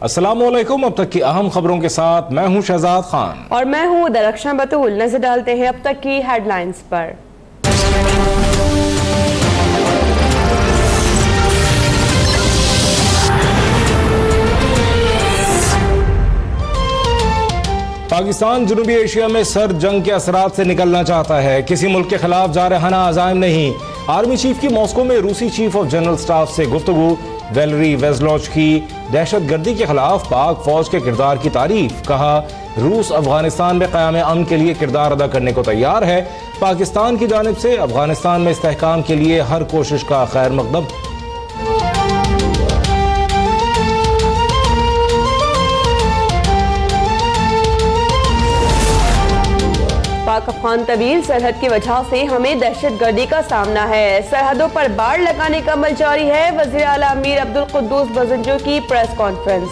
अस्सलामुअलैकुम। अब तक की अहम खबरों के साथ मैं हूं शहजाद खान और मैं हूं दरख्शां बतूल। नजर डालते हैं अब तक की हेडलाइंस पर। पाकिस्तान जनूबी एशिया में सर्द जंग के असरात से निकलना चाहता है। किसी मुल्क के खिलाफ जारहाना अज़ाइम नहीं। आर्मी चीफ की मॉस्को में रूसी चीफ ऑफ जनरल स्टाफ से गुफ्तगू। वैलेरी वेजलोच की दहशतगर्दी के खिलाफ पाक फौज के किरदार की तारीफ। कहा रूस अफगानिस्तान में क़याम अमन के लिए किरदार अदा करने को तैयार है। पाकिस्तान की जानिब से अफगानिस्तान में इस्तेहकाम के लिए हर कोशिश का खैर मकदम। पाक अफगान तवील सरहद की वजह से हमें दहशतगर्दी का सामना है। सरहदों पर बाड़ लगाने का अमल जारी है। वज़ीर आला अमीर अब्दुल कुद्दूस बजंजो की प्रेस कॉन्फ्रेंस।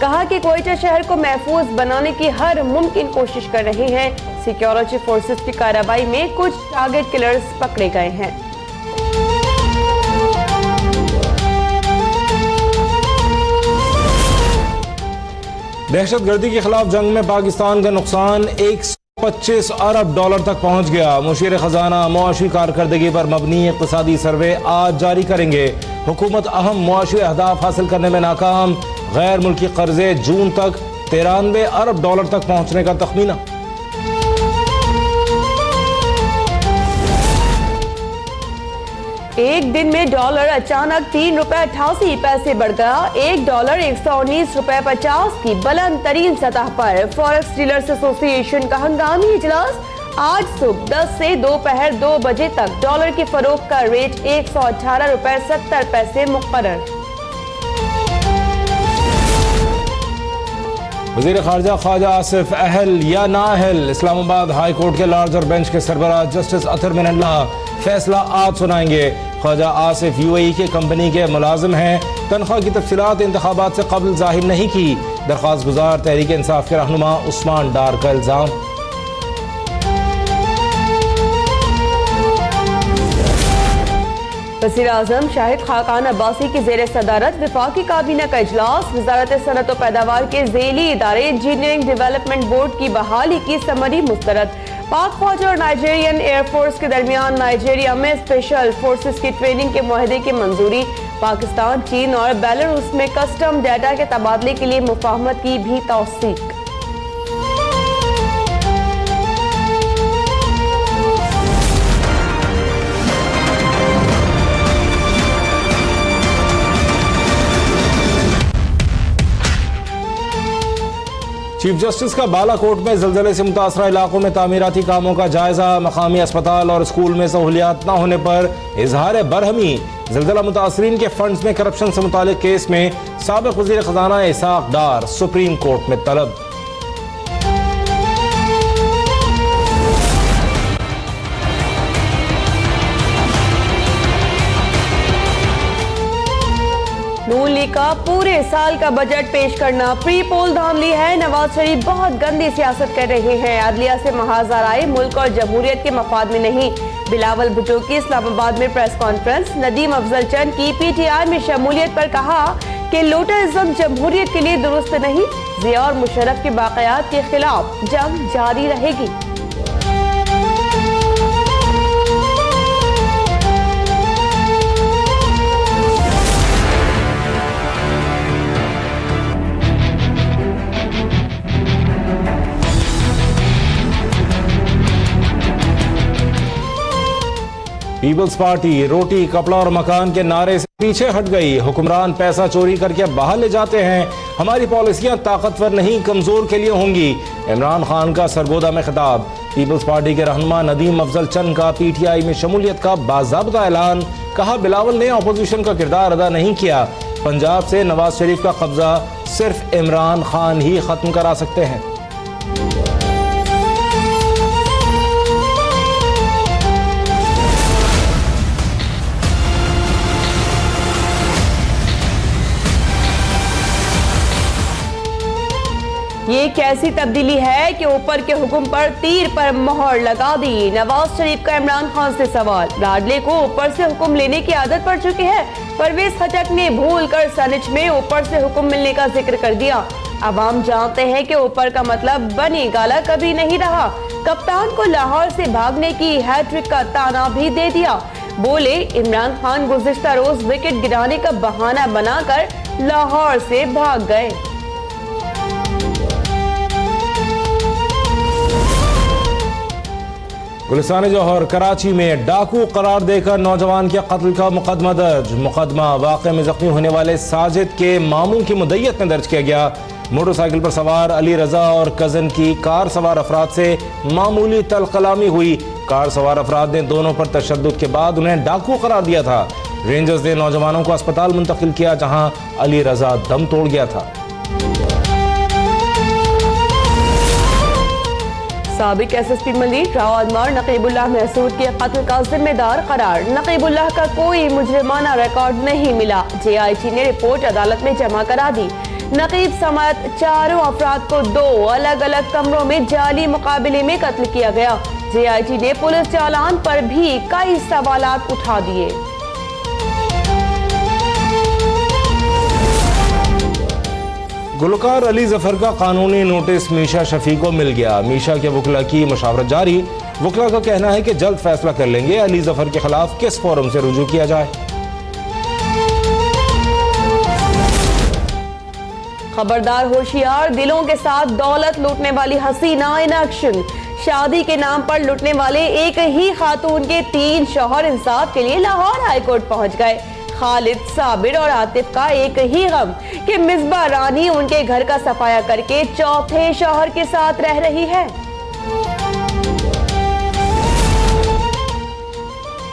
कहा कि क्वेटा शहर को महफूज बनाने की हर मुमकिन कोशिश कर रहे हैं। सिक्योरिटी फोर्सेस की कार्रवाई में कुछ टारगेट किलर्स पकड़े गए हैं। दहशतगर्दी के खिलाफ जंग में पाकिस्तान का नुकसान 125 अरब डॉलर तक पहुंच गया। मुशीर खजाना मुआशी कारकर्दगी पर मबनी इक़्तिसादी सर्वे आज जारी करेंगे। हुकूमत अहम मुआशी अहदाफ हासिल करने में नाकाम। गैर मुल्की कर्जे जून तक 93 अरब डॉलर तक पहुंचने का तखमीना। एक दिन में डॉलर अचानक ₹3.88 बढ़ गया। $1 $119.50 की बुलंद तरीन सतह पर। फॉरेक्स डीलर्स एसोसिएशन का हंगामी इजलास। आज सुबह 10 से दोपहर 2 बजे तक डॉलर की फरोख्त का रेट $118.70 मुकर्रर। वज़ीर ख़ारजा ख्वाजा आसिफ अहल या नाअहल। इस्लामाबाद हाई कोर्ट के लार्जर बेंच के सरबराह जस्टिस अतर मिनल्लाह फैसला आज सुनाएंगे। ख्वाजा आसिफ यूएई के कंपनी के मुलाजिम हैं। तनख्वाह की तफसीलात इंतखाबात से कबल जाहिर नहीं की। दरख्वास्त गुजार तहरीक इंसाफ के रहनुमा उस्मान डार का इल्जाम। वज़ीर आज़म शाहिद खाकान अब्बासी की ज़ेर सदारत वफाकी काबीना का इजलास। वज़ारत सनअत व पैदावार के ज़ेली इदारे इंजीनियरिंग डेवलपमेंट बोर्ड की बहाली की समरी मुस्तरद। पाक फौज और नाइजीरियन एयरफोर्स के दरमियान नाइजीरिया में स्पेशल फोर्सेस की ट्रेनिंग के मुआहदे की मंजूरी। पाकिस्तान, चीन और बेलारूस में कस्टम डाटा के तबादले के लिए मुफाहमत की भी तौसीक। चीफ जस्टिस का बालाकोट में ज़लज़ले से मुतासरा इलाकों में तामीराती कामों का जायजा। मकामी अस्पताल और स्कूल में सहूलियात न होने पर इजहार बरहमी। ज़लज़ला मुतासरीन के फंड्स में करप्शन से मुतालिक केस में साबिक़ वज़ीर ख़ज़ाना इसाक डार सुप्रीम कोर्ट में तलब। नून लीग का पूरे साल का बजट पेश करना। प्री पोल धांधली है। नवाज शरीफ बहुत गंदी सियासत कर रहे हैं। अदलिया से महाजार आए, मुल्क और जमहूरियत के मफाद में नहीं। बिलावल भुट्टो की इस्लामाबाद में प्रेस कॉन्फ्रेंस। नदीम अफजल चंद की पीटीआई में शमूलियत पर कहा कि लोटरिज्म जमहूरियत के लिए दुरुस्त नहीं। जिया और मुशर्रफ की बाक़यात के खिलाफ जंग जारी रहेगी। पीपल्स पार्टी रोटी, कपड़ा और मकान के नारे से पीछे हट गई। हुक्मरान पैसा चोरी करके बाहर ले जाते हैं। हमारी पॉलिसियां ताकतवर नहीं, कमजोर के लिए होंगी। इमरान खान का सरगोदा में खिताब। पीपल्स पार्टी के रहनुमा नदीम अफजल चंद का पीटीआई में शमूलियत का बाज़ाब्ता ऐलान। कहा बिलावल ने अपोजिशन का किरदार अदा नहीं किया। पंजाब से नवाज शरीफ का कब्जा सिर्फ इमरान खान ही खत्म करा सकते हैं। ये कैसी तब्दीली है कि ऊपर के हुक्म पर तीर पर मोहर लगा दी। नवाज शरीफ का इमरान खान से सवाल, लाडले को ऊपर से हुक्म लेने की आदत पड़ चुकी है। परवेज खटक ने भूलकर सनच में ऊपर से हुक्म मिलने का जिक्र कर दिया। अवाम जानते हैं कि ऊपर का मतलब बनी गाला कभी नहीं रहा। कप्तान को लाहौर से भागने की हैट्रिक का ताना भी दे दिया। बोले, इमरान खान गुज़िश्ता रोज विकेट गिराने का बहाना बनाकर लाहौर से भाग गए। गुलिस्तान जौहर कराची में डाकू करार देकर नौजवान के कत्ल का मुकदमा दर्ज। मुकदमा वाक़े में जख्मी होने वाले साजिद के मामू की मुद्दयत में दर्ज किया गया। मोटरसाइकिल पर सवार अली रजा और कजन की कार सवार अफराद से मामूली तलकलामी हुई। कार सवार अफराद ने दोनों पर तशद्दुद के बाद उन्हें डाकू करार दिया था। रेंजर्स ने नौजवानों को अस्पताल मुंतकिल किया, जहां अली रजा दम तोड़ गया था। साबिक SSP मलिक राव अदमार नकीबुल्लाह महसूद के कत्ल का जिम्मेदार करार। नकीबुल्लाह का कोई मुजरिमाना रिकॉर्ड नहीं मिला। JIT ने रिपोर्ट अदालत में जमा करा दी। नकीब समेत चारों अफराद को 2 अलग अलग कमरों में जाली मुकाबले में कत्ल किया गया। JIT ने पुलिस चालान पर भी कई सवालात उठा दिए। गुलकार अली जफर का कानूनी नोटिस मीशा शफी को मिल गया। मीशा के वकला की मुशावरत जारी। वकला का कहना है कि जल्द फैसला कर लेंगे अली जफर के खिलाफ किस फोरम से रुजू किया जाए। खबरदार होशियार, दिलों के साथ दौलत लूटने वाली हसीना इन एक्शन। शादी के नाम पर लूटने वाले एक ही खातून के 3 शौहर इंसाफ के लिए लाहौर हाईकोर्ट पहुंच गए। खालिद, साबिर और आतिफ का एक ही गम कि मिसबा रानी उनके घर का सफाया करके चौथे शौहर के साथ रह रही है।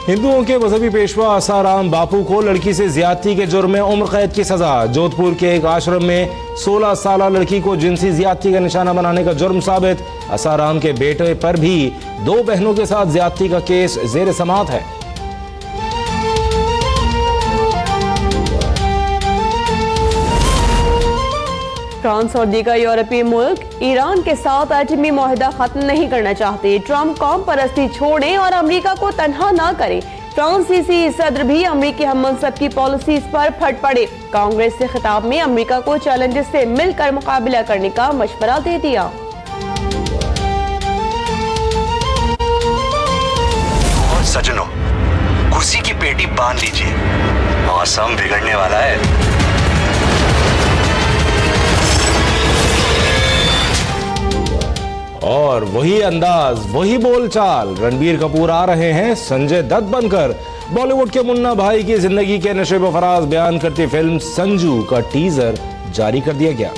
हिंदुओं के मजहबी पेशवा आसाराम बापू को लड़की से ज्यादती के जुर्म में उम्र कैद की सजा। जोधपुर के एक आश्रम में 16 साल लड़की को जिनसी ज्यादती का निशाना बनाने का जुर्म साबित। आसाराम के बेटे पर भी 2 बहनों के साथ ज्यादती का केस जेर समाअत है। फ्रांस और दीगर यूरोपीय मुल्क ईरान के साथ एटमी मुआहदा खत्म नहीं करना चाहते। ट्रंप कौम परस्ती छोड़ें और अमेरिका को तनहा ना करें। फ्रांसीसी सदर भी अमेरिकी हममनसब की पॉलिसीज पर फट पड़े। कांग्रेस से खिताब में अमेरिका को चैलेंजेस से मिलकर मुकाबला करने का मशवरा दे दिया। और सजनों, कुर्सी की पेटी बांध लीजिए, मौसम बिगड़ने वाला है। और वही अंदाज, वही बोलचाल, रणबीर कपूर आ रहे हैं संजय दत्त बनकर। बॉलीवुड के मुन्ना भाई की जिंदगी के नशे व फराज बयान करती फिल्म संजू का टीजर जारी कर दिया गया।